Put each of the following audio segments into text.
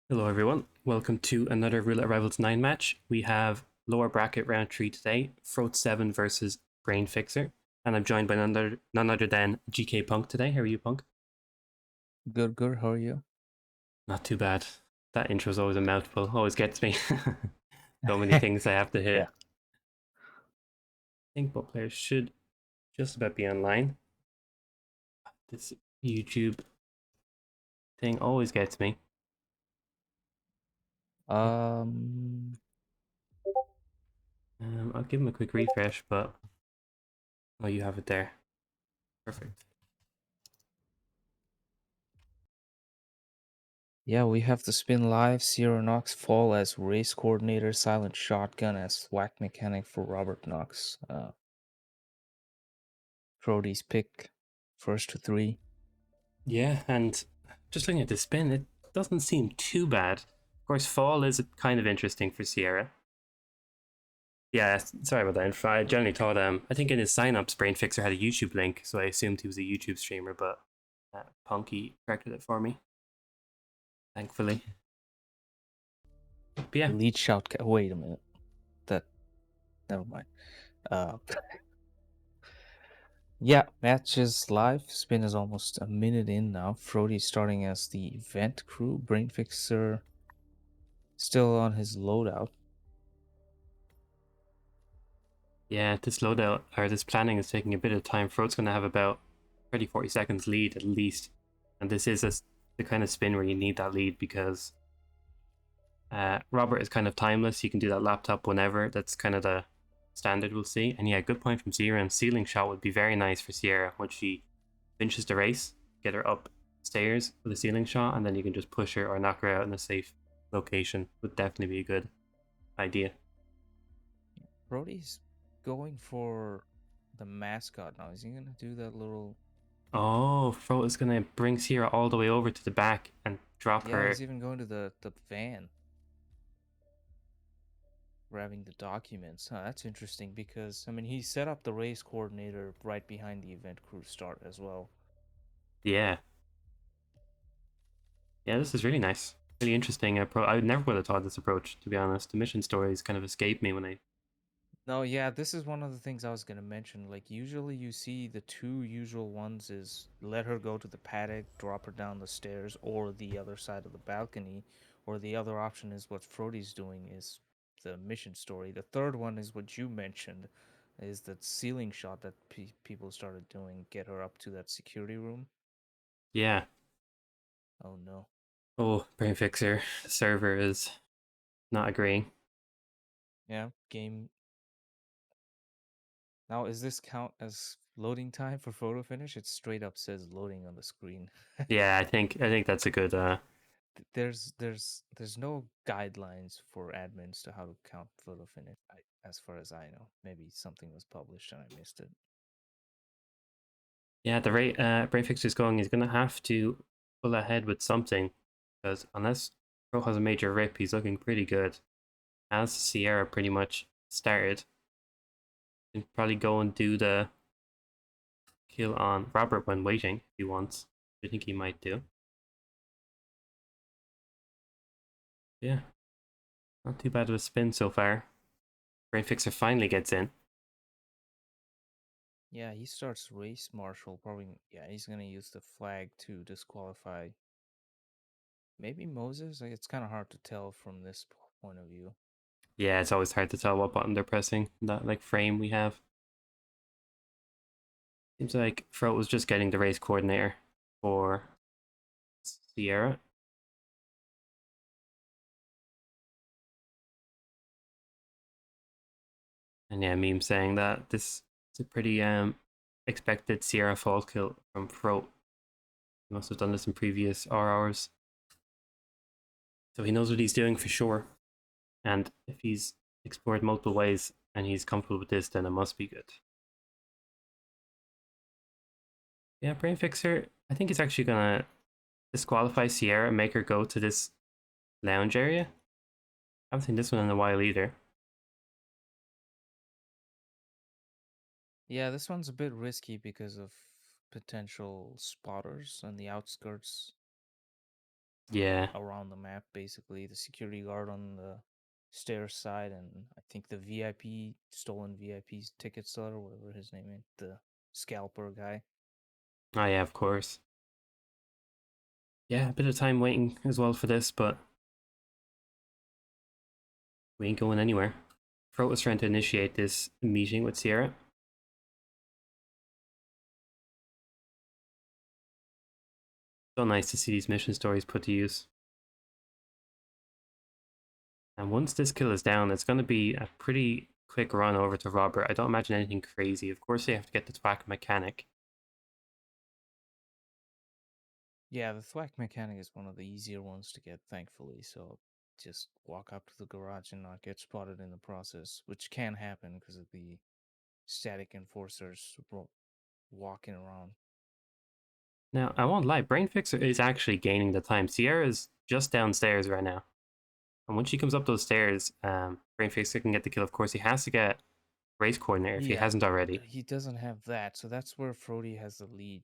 Hello everyone, welcome to another Roulette Rivals 9 match. We have lower bracket round 3 today, Frote7 versus Brainfixer, and I'm joined by none other than GKPunk today. How are you, Punk? Good, good. How are you? Not too bad. That intro's always a mouthful, always gets me. So many things I have to hit. think both players should just about be online. This YouTube thing always gets me. Um, I'll give him a quick refresh, but oh, you have it there. Perfect. yeah, we have the spin live. Sierra Knox fall as race coordinator. Silent shotgun as whack mechanic for Robert Knox. Frote's pick, first to three. Yeah, and just looking at the spin, it doesn't seem too bad. Of course, fall is kind of interesting for Sierra. Yeah, sorry about that. I generally thought, I think in his signups, Brainfixer had a YouTube link, so I assumed he was a YouTube streamer, but Punky corrected it for me, thankfully. But yeah, Lead shout. Wait a minute. That. Never mind. Uh, yeah, match is live. Spin is almost a minute in now. Frote starting as the event crew. Brainfixer still on his loadout. yeah, this loadout, or this planning is taking a bit of time. Frote's going to have about 30-40 seconds lead at least, and this is the kind of spin where you need that lead because Robert is kind of timeless. You can do that laptop whenever. That's kind of the standard we'll see. And yeah, good point from Sierra. And ceiling shot would be very nice for Sierra when she finishes the race. Get her up stairs with a ceiling shot, and then you can just push her or knock her out in a safe location. Would definitely be a good idea. Brody's going for the mascot now. Is he gonna do that little? Oh, Frote is gonna bring Sierra all the way over to the back and drop Yeah, her. he's even going to the van, grabbing the documents. Huh, that's interesting because I mean he set up the race coordinator right behind the event crew start as well. Yeah, yeah, this is really nice, really interesting. I never would have thought this approach, to be honest. The mission stories kind of escaped me when I. No, yeah, this is one of the things I was gonna mention. Like usually you see the two usual ones is let her go to the paddock, drop her down the stairs, or the other side of the balcony, or the other option is what Frody's doing is the mission story. The third one is what you mentioned, is that ceiling shot that people started doing, get her up to that security room. Yeah. Oh no. Oh, Brainfixer, the server is not agreeing. Yeah, game. Now, is this count as loading time for photo finish? It straight up says loading on the screen. Yeah, I think that's a good There's no guidelines for admins to how to count photo finish, as far as I know. Maybe something was published and I missed it. yeah, the rate Brainfixer is going, he's gonna have to pull ahead with something. Because unless Pro has a major rip, he's looking pretty good. As Sierra pretty much started. He can probably go and do the kill on Robert when waiting if he wants. I think he might do. Yeah. Not too bad of a spin so far. Brainfixer finally gets in. Yeah, he starts race marshal. Probably, yeah, he's gonna use the flag to disqualify. Maybe Moses. Like, it's kind of hard to tell from this point of view. Yeah, it's always hard to tell what button they're pressing. That like frame we have. Seems like Frote was just getting the race coordinator for Sierra. And yeah, meme saying that this is a pretty expected Sierra fall kill from Frote. He must have done this in previous RRs. So he knows what he's doing for sure. And if he's explored multiple ways and he's comfortable with this, then it must be good. Yeah, Brainfixer, I think he's actually gonna disqualify Sierra and make her go to this lounge area. I haven't seen this one in a while either. Yeah, this one's a bit risky because of potential spotters on the outskirts Yeah, around the map, basically. The security guard on the stairs side, and I think the VIP, stolen VIP ticket seller, whatever his name is, the scalper guy. oh yeah, of course. Yeah, a bit of time waiting as well for this, but we ain't going anywhere. Frote was trying to initiate this meeting with Sierra. So nice to see these mission stories put to use. And once this kill is down, it's going to be a pretty quick run over to Robert. I don't imagine anything crazy. Of course, they have to get the thwack mechanic. Yeah, the thwack mechanic is one of the easier ones to get, thankfully. So just walk up to the garage and not get spotted in the process, which can happen because of the static enforcers walking around. Now, I won't lie, Brainfixer is actually gaining the time. Sierra's just downstairs right now. And when she comes up those stairs, Brainfixer can get the kill. Of course, he has to get race coordinator if he Yeah, hasn't already. he doesn't have that, so that's where Frote has the lead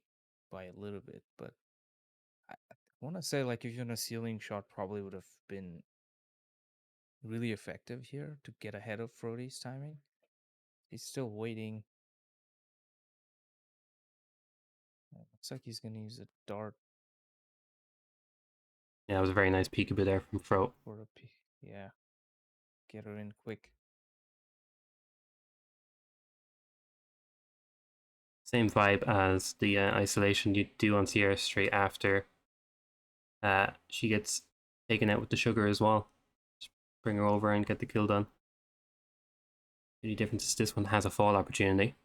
by a little bit. But I want to say, like, if you're in a ceiling shot, probably would have been really effective here to get ahead of Frote's timing. He's still waiting. Looks like he's gonna use a dart Yeah, it was a very nice peekaboo there from Fro. for a yeah, get her in quick. Same vibe as the isolation you do on Sierra straight after she gets taken out with the sugar as well. Just bring her over and get the kill done. The only difference is this one has a fall opportunity.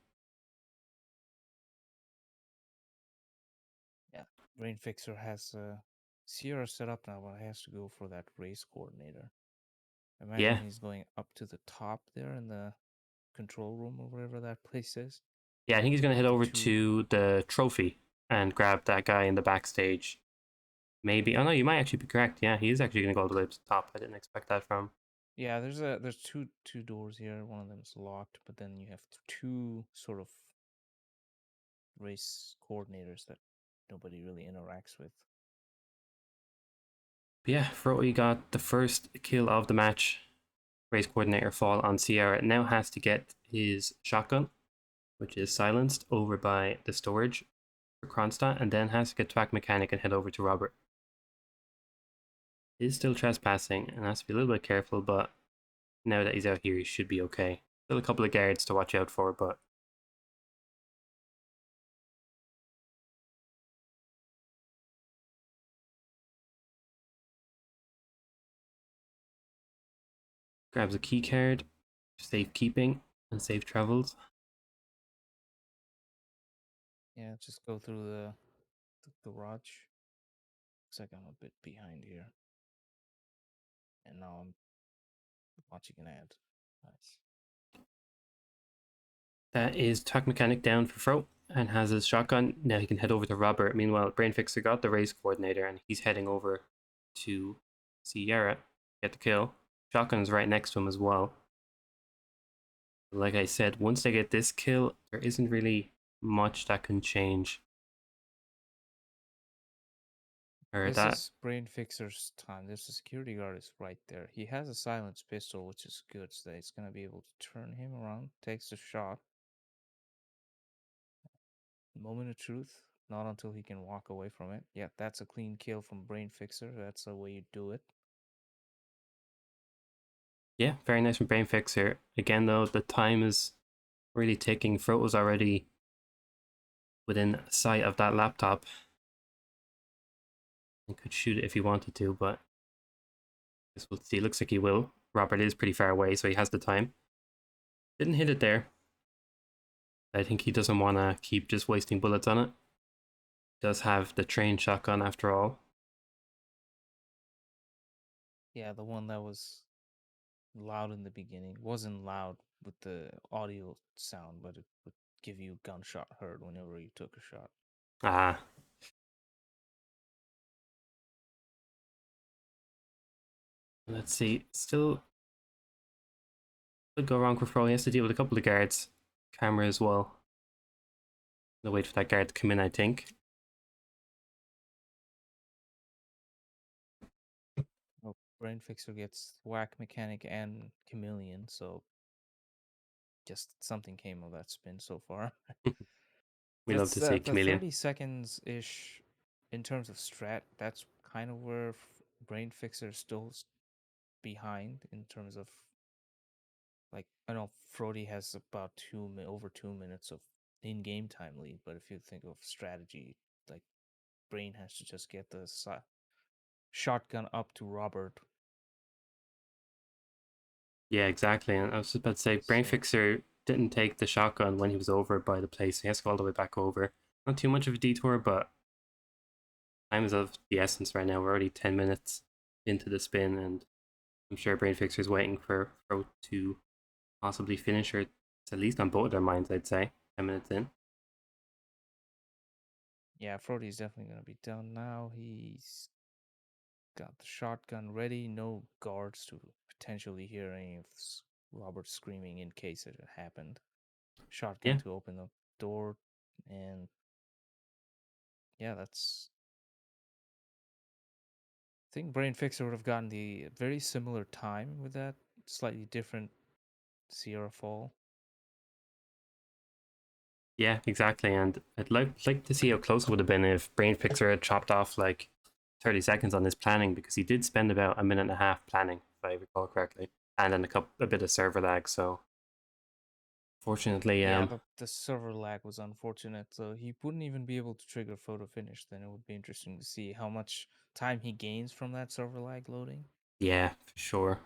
Yeah, Brainfixer has Sierra set up now, but has to go for that race coordinator. Imagine Yeah, he's going up to the top there in the control room or whatever that place is. yeah, I think he's going to head The over two, to the trophy and grab that guy in the backstage. Maybe. Oh no, you might actually be correct. Yeah, he is actually going to go all the way to the top. I didn't expect that from. yeah. There's two doors here. One of them is locked, but then you have two sort of race coordinators that nobody really interacts with. But yeah, Froty got the first kill of the match. Race coordinator fall on Sierra. Now has to get his shotgun, which is silenced over by the storage for Kronstadt, and then has to get Twack Mechanic and head over to Robert. He's still trespassing and has to be a little bit careful, but now that he's out here, he should be okay. Still a couple of guards to watch out for, but grabs a key card, safe keeping and safe travels. Yeah, just go through the garage. Looks like I'm a bit behind here, and now I'm watching an ad. Nice. That is Twack Mechanic down for Fro and has his shotgun. Now he can head over to Robert. Meanwhile, Brainfixer got the race coordinator and he's heading over to Sierra, get the kill. Shotgun's right next to him as well. Like I said, once they get this kill, there isn't really much that can change. Or This that, is Brainfixer's time. There's a security guard is right there. He has a silenced pistol, which is good, so that he's gonna be able to turn him around. Takes the shot. Moment of truth. Not until he can walk away from it. Yeah, that's a clean kill from Brainfixer. That's the way you do it. yeah, very nice from Brainfixer. Again, though, the time is really ticking. Froto's already within sight of that laptop and could shoot it if he wanted to, but I guess we'll see. Looks like he will. Robert is pretty far away, so he has the time. Didn't hit it there. I think he doesn't want to keep just wasting bullets on it. Does have the train shotgun after all. Yeah, the one that was loud in the beginning wasn't loud with the audio sound, but it would give you gunshot heard whenever you took a shot. Ah, let's see. Still could go wrong for Fro. He has to deal with a couple of guards. Camera as well. No wait for that guard to come in, I think. Oh, Brainfixer gets Whack Mechanic and Chameleon, so just something came of that spin so far. We love That's to see the Chameleon. 30 seconds ish in terms of strat. That's kind of where Brain Fixer still behind in terms of like I know Frody has about over 2 minutes of in-game time lead, but if you think of strategy, like Brain has to just get the shotgun up to Robert. Yeah, exactly. And I was just about to say, So Brainfixer didn't take the shotgun when he was over by the place. He has to go all the way back over. Not too much of a detour, but time is of the essence right now. We're already 10 minutes into the spin, and I'm sure Brainfixer is waiting for Frote to possibly finish, or it's at least on both of their minds, I'd say. 10 minutes in. yeah, Frody's definitely gonna be done now. He's got the shotgun ready. No guards to potentially hear any of Robert screaming in case it had happened. Shotgun Yeah, to open the door, and yeah, that's. I think Brain Fixer would have gotten the very similar time with that, slightly different Sierra Fall. yeah, exactly. And I'd like to see how close it would have been if Brainfixer had chopped off like 30 seconds on his planning, because he did spend about a minute and a half planning, if I recall correctly, and then a bit of server lag. So fortunately, Yeah, the server lag was unfortunate, so he wouldn't even be able to trigger photo finish. Then it would be interesting to see how much time he gains from that server lag loading. yeah, for sure.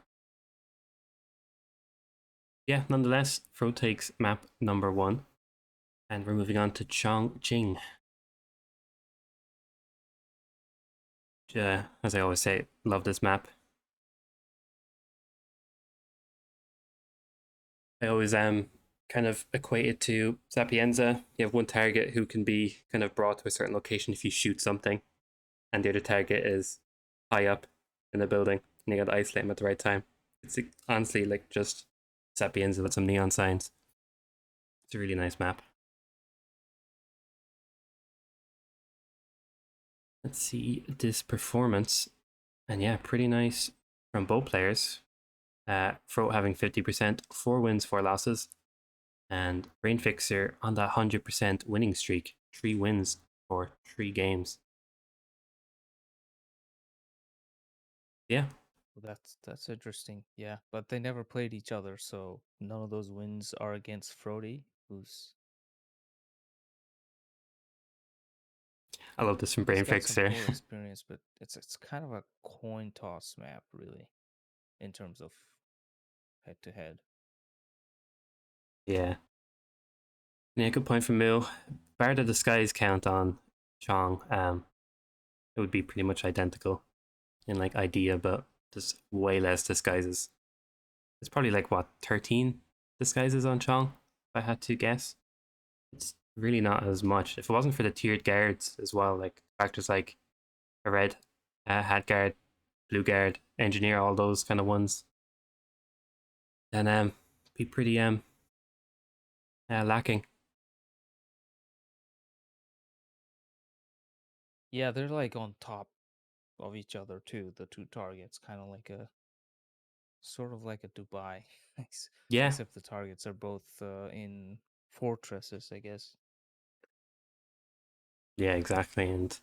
Yeah, nonetheless, Fro takes map number 1, and we're moving on to Chongqing. As I always say, love this map. I always kind of equate it to Sapienza. You have one target who can be kind of brought to a certain location if you shoot something, and the other target is high up in the building, and you got to isolate him at the right time. It's honestly like just Sapienza with some neon signs. It's a really nice map. Let's see this performance, and yeah, pretty nice from both players. Frote having 50%, 4 wins, 4 losses, and Brainfixer on that 100% winning streak, 3 wins for 3 games. Yeah, Well, that's interesting. Yeah, but they never played each other, so none of those wins are against Frody, who's I love this from he's got some Brainfixer. pro experience, but it's kind of a coin toss map, really, in terms of head to head. Yeah. Yeah, good point from Mill. Bar the disguise count on Chong, it would be pretty much identical in like idea, but just way less disguises. It's probably like what, 13 disguises on Chong, if I had to guess. It's really not as much. If it wasn't for the tiered guards as well, like factors like a red hat guard, blue guard, engineer, all those kind of ones, then be pretty lacking. Yeah, they're like on top of each other too. The two targets, kind of like a sort of like a Dubai, Yeah, except the targets are both in fortresses, I guess. yeah, exactly. And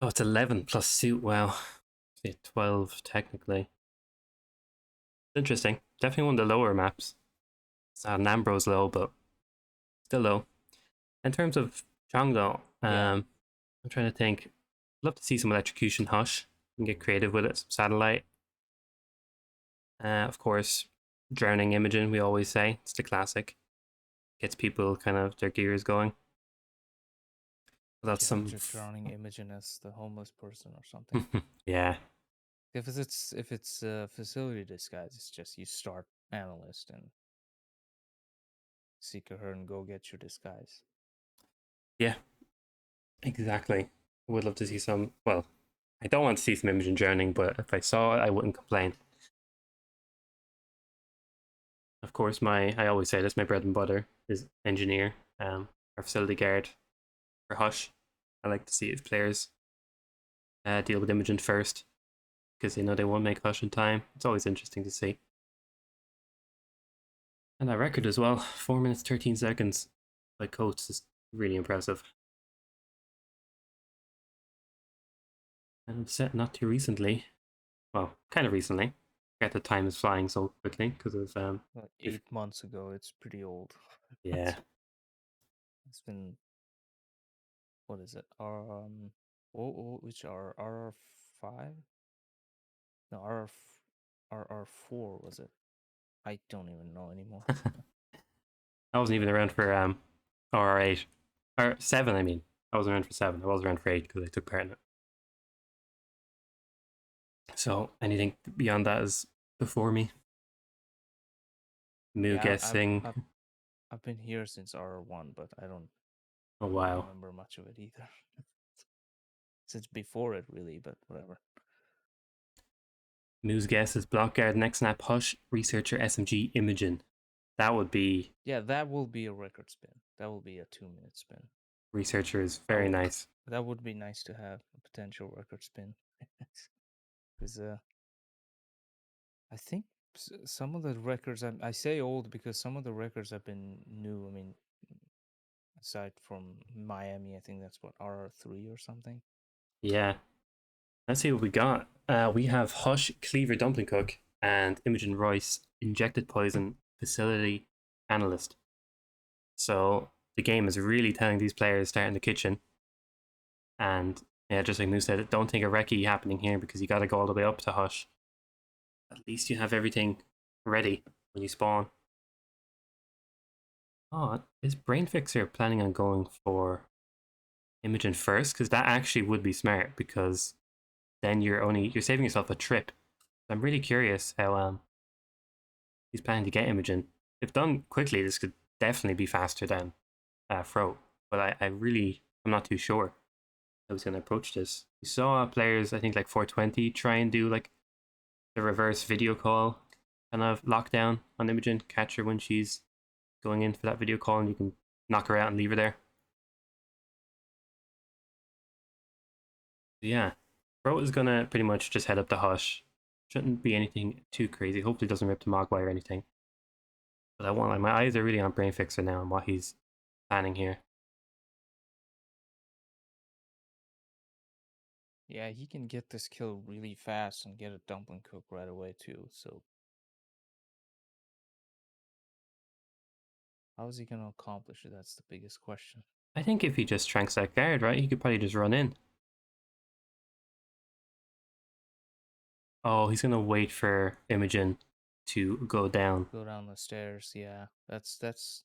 oh, it's 11 plus suit. Wow, yeah, 12 technically. Interesting. Definitely one of the lower maps. Nambro's low, but still low. In terms of Chong though, Yeah, I'm trying to think. Love to see some electrocution hush and get creative with it. Some satellite. Of course, drowning Imogen, we always say. It's the classic. Gets people kind of their gears going. That's yeah, some. just drowning Imogen as the homeless person or something. Yeah. If it's a facility disguise, it's just you start analyst and seek her and go get your disguise. Yeah, exactly. Would love to see some. Well, I don't want to see some Imogen drowning, but if I saw it, I wouldn't complain. Of course, I always say this, my bread and butter is engineer, or facility guard, or hush. I like to see if players deal with Imogen first, because they know they won't make hush in time. It's always interesting to see. And that record as well, 4 minutes 13 seconds by Coates is really impressive. And set not too recently, well, kind of recently. At the time is flying so quickly because of Like if 8 months ago, it's pretty old. yeah, It's been what is it? Which are RR5? No, RR4 was it? I don't even know anymore. I wasn't even around for RR8 or 7. I mean, I wasn't around for 7. I was around for 8 because I took part in it. So anything beyond that is before me. Moo Yeah, guessing. I've been here since RR1, but I don't Oh really wow. remember much of it either. Since before it, really, but whatever. Moo's guess is block guard, next snap, hush, researcher, SMG, Imogen. That would be Yeah, that will be a record spin. That will be a 2-minute spin. researcher is I very will, nice. that would be nice to have a potential record spin. Because I think some of the records, I say old because some of the records have been new. I mean, aside from Miami, I think that's what, RR3 or something. Yeah. Let's see what we got. We have Hush, Cleaver, Dumpling Cook, and Imogen Royce, Injected Poison, Facility Analyst. So the game is really telling these players start in the kitchen. And yeah, just like Moo said, don't think a recce happening here because you got to go all the way up to Hush. At least you have everything ready when you spawn. Oh, is Brainfixer planning on going for Imogen first? Because that actually would be smart because then you're saving yourself a trip. I'm really curious how he's planning to get Imogen. If done quickly, this could definitely be faster than Frote. But I'm not too sure how he's going to approach this. We saw players, I think like 420, try and do like the reverse video call kind of lockdown on Imogen, catch her when she's going in for that video call, and you can knock her out and leave her there. Yeah, Frote is going to pretty much just head up to Hush. Shouldn't be anything too crazy. Hopefully, it doesn't rip the Mogwai or anything. But I want, like, my eyes are really on Brainfixer now and what he's planning here. Yeah, he can get this kill really fast and get a dumpling cook right away too. So how is he going to accomplish it? That's the biggest question. I think if he just tranks that guard, right, he could probably just run in. Oh, he's gonna wait for Imogen to go down. Go down the stairs. Yeah, that's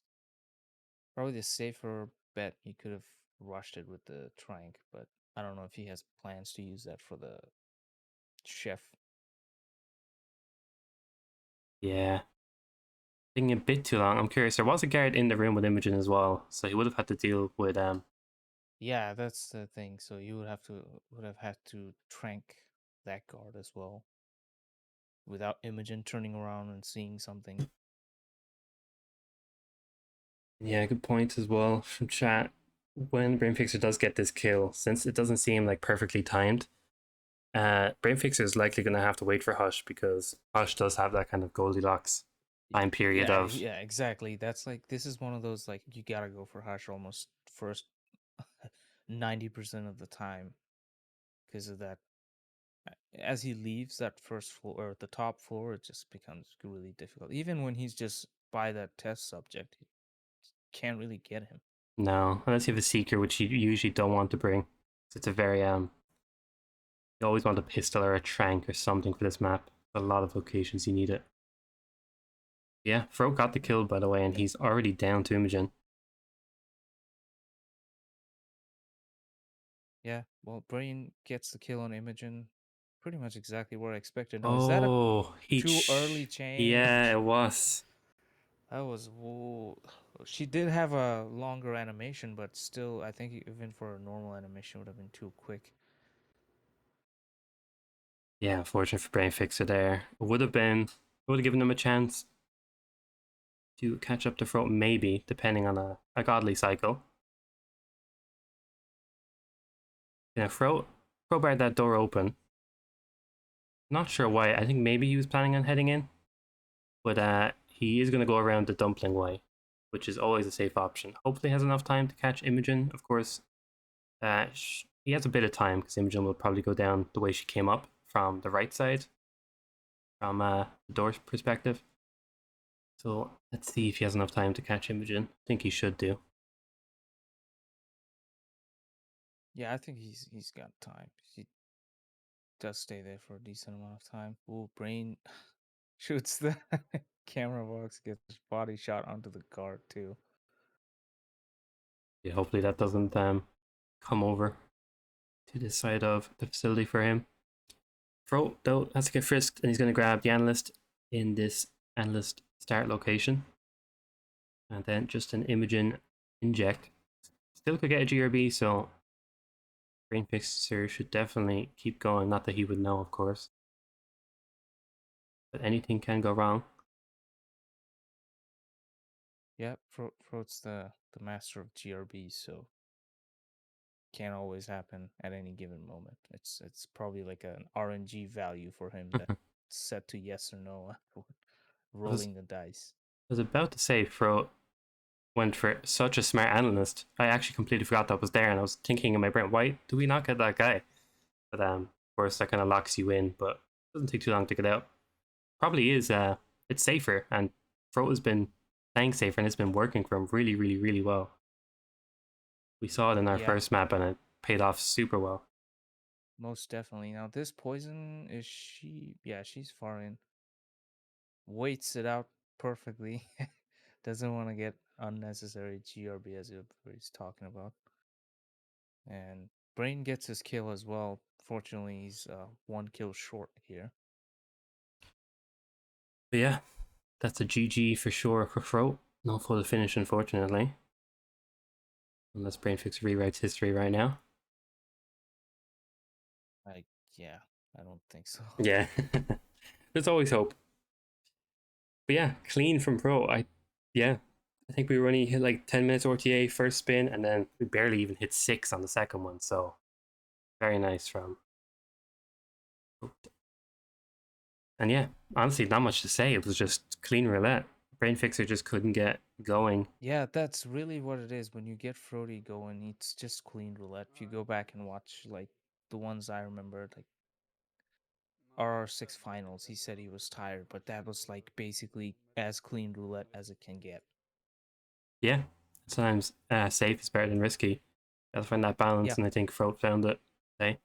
probably the safer bet. He could have rushed it with the trank, but I don't know if he has plans to use that for the chef. Yeah, taking a bit too long. I'm curious. There was a guard in the room with Imogen as well, so he would have had to deal with Yeah, that's the thing. So you would have had to trank that guard as well without Imogen turning around and seeing something. Yeah, good point as well from chat. When Brainfixer does get this kill, since it doesn't seem like perfectly timed, Brainfixer is likely going to have to wait for Hush because Hush does have that kind of Goldilocks time period Yeah, of yeah, exactly. That's like this is one of those like you gotta go for Hush almost first 90% of the time because of that. As he leaves that first floor or the top floor, it just becomes really difficult. Even when he's just by that test subject, you can't really get him. no, unless you have a Seeker, which you usually don't want to bring. So it's a very you always want a pistol or a trank or something for this map. A lot of locations you need it. Yeah, Fro got the kill by the way, and he's already down to Imogen. Yeah, well, Brain gets the kill on Imogen. Pretty much exactly what I expected. Now, is that a Oh, too early yeah, change? it was. That was whoa. She did have a longer animation, but still, I think even for a normal animation, would have been too quick. Yeah, unfortunate for Brainfixer there. Would have given him a chance to catch up to Fro, maybe, depending on a godly cycle. Yeah, Fro barred that door open. Not sure why. I think maybe he was planning on heading in, but he is going to go around the dumpling way, which is always a safe option. Hopefully, he has enough time to catch Imogen. Of course, he has a bit of time because Imogen will probably go down the way she came up from the right side, from the door's perspective. So let's see if he has enough time to catch Imogen. I think he should do. Yeah, I think he's got time. He does stay there for a decent amount of time. Ooh, Brain shoots the camera box, gets his body shot onto the guard too. Yeah, hopefully that doesn't come over to this side of the facility for him. Fro, though, has to get frisked, and he's going to grab the analyst in this analyst start location. And then just an Imogen inject. Still could get a GRB, so Brainfixer should definitely keep going. Not that he would know, of course. But anything can go wrong. Yeah, Frote's the master of GRBs, so can't always happen at any given moment. It's probably like an RNG value for him that's set to yes or no after I was, rolling the dice. I was about to say Fro went for such a smart analyst. I actually completely forgot that was there, and I was thinking in my brain, why do we not get that guy? But of course, that kind of locks you in, but it doesn't take too long to get out. Probably is. It's safer, and Fro has been playing safer, and it's been working for him really, really, really well. We saw it in our Yeah, first map, and it paid off super well. most definitely. Now this poison is she? Yeah, she's far in. Waits it out perfectly. Doesn't want to get unnecessary GRB as he's talking about. And Brain gets his kill as well. Fortunately, he's one kill short here. But yeah, that's a GG for sure for Fro. No photo finish, unfortunately. Unless Brainfix rewrites history right now. Like, yeah, I don't think so. Yeah, there's always hope. But yeah, clean from Pro. Yeah, I think we were only hit like 10 minutes RTA first spin, and then we barely even hit 6 on the second one. So very nice from. And yeah, honestly, not much to say. It was just clean roulette. Brainfixer just couldn't get going. Yeah, that's really what it is. When you get Frody going, it's just clean roulette. If you go back and watch like the ones I remember, like RR6 finals, he said he was tired, but that was like basically as clean roulette as it can get. Yeah, sometimes safe is better than risky. Gotta find that balance, Yeah, and I think Frote found it today.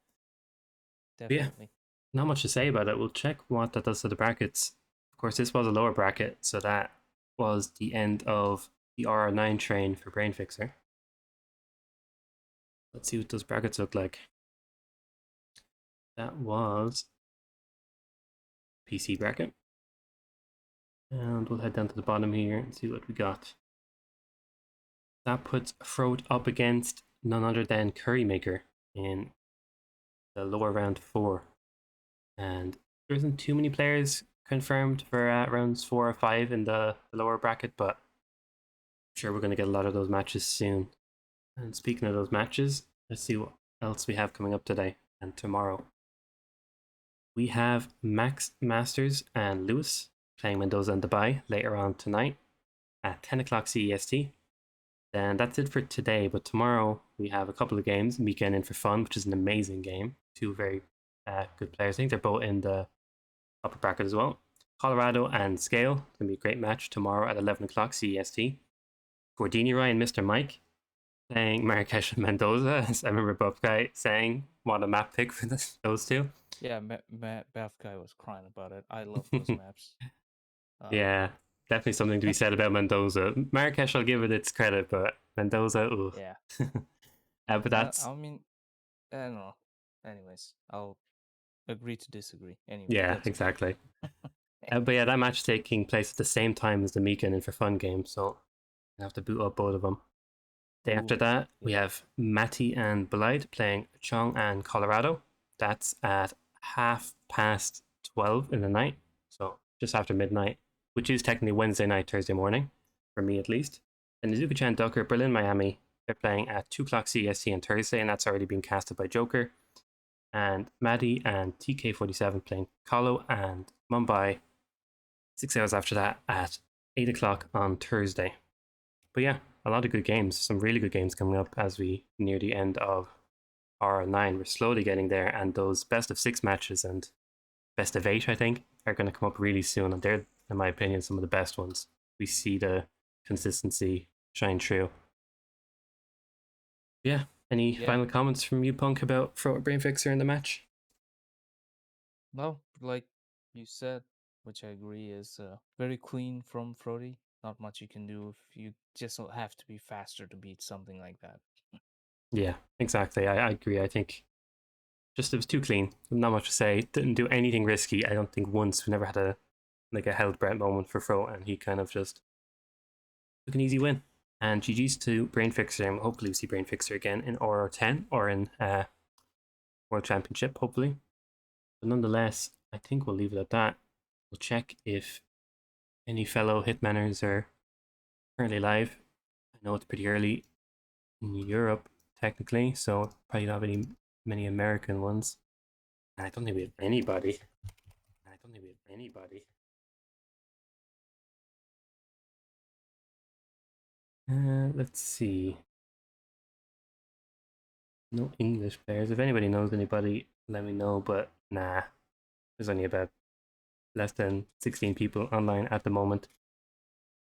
But yeah, definitely. not much to say about it. We'll check what that does to the brackets. Of course, this was a lower bracket, so that was the end of the RR9 train for Brainfixer. Let's see what those brackets look like. That was PC bracket. And we'll head down to the bottom here and see what we got. That puts Frote up against none other than Currymaker in the lower round 4. And there isn't too many players confirmed for rounds 4 or 5 in the lower bracket, but I'm sure we're going to get a lot of those matches soon. And speaking of those matches, let's see what else we have coming up today and tomorrow. We have Max Masters and Lewis playing Mendoza and Dubai later on tonight at 10 o'clock CEST. Then that's it for today, but tomorrow we have a couple of games. Mika in for Fun, which is an amazing game. Two very good players. I think they're both in the upper bracket as well. Colorado and Scale. It's going to be a great match tomorrow at 11 o'clock CEST. Gordini and Mr. Mike playing Marrakesh and Mendoza. I remember Buff Guy saying what a map pick for those two. Yeah, Matt Bafkai was crying about it. I love those maps. Yeah, definitely something to be said about Mendoza. Marrakesh, I'll give it its credit, but Mendoza, ooh. Yeah. But that's I mean, I don't know. Anyways, I'll agree to disagree. Anyway, yeah, let's go. exactly. But yeah, that match taking place at the same time as the Mika and for Fun game, so I have to boot up both of them. Day after Ooh, that, we yeah. have Matty and Belide playing Chong and Colorado. That's at 12:30 in the night, so just after midnight, which is technically Wednesday night, Thursday morning, for me at least. And Nizuka-chan Ducker, Berlin, Miami, they're playing at 2 o'clock CEST on Thursday, and that's already been casted by Joker. And Maddie and TK47 playing Colo and Mumbai 6 hours after that at 8 o'clock on Thursday. But yeah, a lot of good games, some really good games coming up as we near the end of R9. We're slowly getting there, and those best of 6 matches and best of 8, I think, are going to come up really soon. And they're, in my opinion, some of the best ones. We see the consistency shine through. Yeah, Any Yeah. final comments from you, Punk, about Frote Brainfixer in the match? No, like you said, which I agree is very clean from Frote. Not much you can do if you just have to be faster to beat something like that. Yeah, exactly. I agree. I think just it was too clean. Not much to say. Didn't do anything risky. I don't think once. We never had a held breath moment for Fro, and he kind of just took an easy win. And GG's to Brainfixer, and hopefully we see Brainfixer again in RR10 or in World Championship, hopefully. But nonetheless, I think we'll leave it at that. We'll check if any fellow Hitmanners are currently live. I know it's pretty early in Europe, technically, so probably don't have many American ones. And I don't think we have anybody. Let's see. No English players. If anybody knows anybody, let me know. But nah, there's only about less than 16 people online at the moment.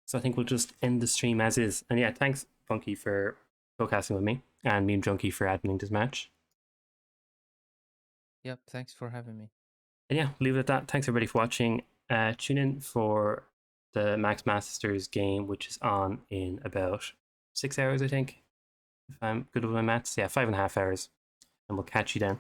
So I think we'll just end the stream as is. And yeah, thanks, Funky, for co-casting with me, and Meme Junkie for adminning this match. Yep, thanks for having me. And yeah, leave it at that. Thanks everybody for watching. Tune in for the Max Masters game, which is on in about 6 hours, I think. If I'm good with my maths. Yeah, 5.5 hours. And we'll catch you then.